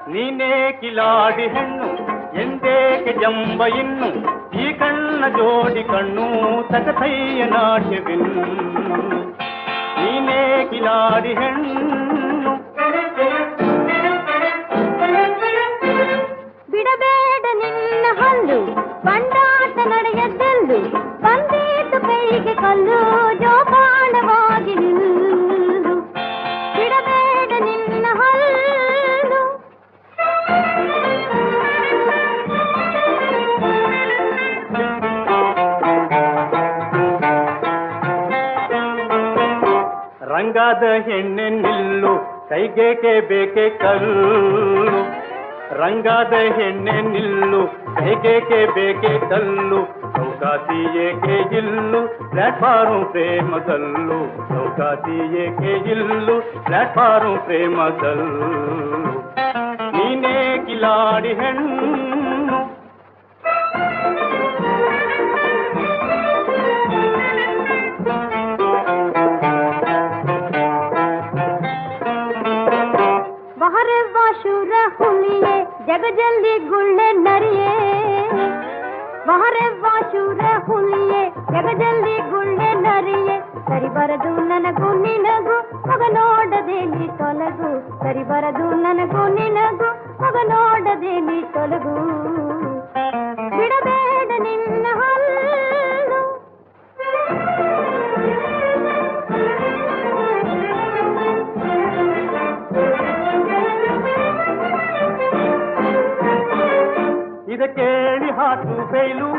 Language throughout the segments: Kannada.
ನೀನೇ ಕಿಲಾಡಿ ಹೆಣ್ಣು ಎಂದೇಕೆ ಜಂಬ ಇನ್ನು ಈ ಕಣ್ಣ ಜೋಡಿ ಕಣ್ಣು ತಕಥೈಯ ನಾಟ್ಯವಿನ್ನು ನೀನೇ ಕಿಲಾಡಿ ಹೆಣ್ಣು ಬಿಡಬೇಡ ನಿನ್ನ ಹಲ್ಲು ಬಂಡಾಟ ನಡೆಯದ್ದೆಲ್ಲು ಬಂದೀತು ಕೈಗೆ ಕಲ್ಲು ಜೋಪಾನವಾಗಿ ನಿಲ್ಲು ಬಿಡಬೇಡ ನಿನ್ನ ಹಲ್ಲು ರಂಗಾದ ಹೆಣ್ಣೆ ನಿಲ್ಲು ಕೈಗೇಕೆ ಬೇಕೆ ಕಲ್ಲು ರಂಗಾದ ಹೆಣ್ಣೆ ನಿಲ್ಲು ಕೈಗೇಕೆ ಬೇಕೆ ಕಲ್ಲು ಚೌಕಾಸಿ ಏಕೆ ಇಲ್ಲು ಪ್ಲಾಟ್ಫಾರ್ಮ್ ಪ್ರೇಮದಲ್ಲು ಚೌಕಾಸಿ ಏಕೆ ಇಲ್ಲು ಪ್ಲಾಟ್ಫಾರ್ಮ್ ಪ್ರೇಮದಲ್ಲು ನೀನೇ ಕಿಲಾಡಿ ಹೆಣ್ಣು ಶೂರ ಹುಲಿಯೇ ಜಗಜಲ್ಲಿ ಗುಳ್ಳೆ ನರಿಯೇ ಮಹರೆವ್ವ ಶೂರ ಹುಲಿಯೇ ಜಗಜಲ್ಲಿ ಗುಳ್ಳೆ ನರಿಯೇ ಸರಿ ಬರದು ನನಗೂ ನಿನಗೂ ಮಗ ನೋಡದೆ ನೀ ತೊಲಗು ಸರಿ ಬರದು ನನಗೂ ನಿನಗೂ ಮಗ ನೋಡದೆ ನೀ ತೊಲಗು ಬಿಡಬೇಡ ನಿನ್ನ ಹಲ್ಲು ಇದ ಕೇಳಿ ಹಾತು ಫೈಲು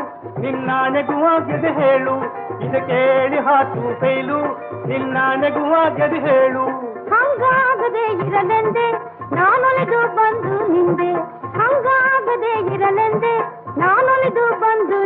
ನಿನ್ನಾನೆಗುವಾಗದೆ ಹೇಳು ಇದ ಕೇಳಿ ಹಾತು ಫೈಲು ನಿನ್ನಾನೆಗುವಾಗದೆ ಹೇಳು ಹಂಗಾಗದೆ ಇರಲೆಂದೆ ನಾನೊಲಿದು ಬಂದು ನಿಂದೆ ಹಂಗಾಗದೆ ಇರಲೆಂದೆ ನಾನೊಲಿದು ಬಂದು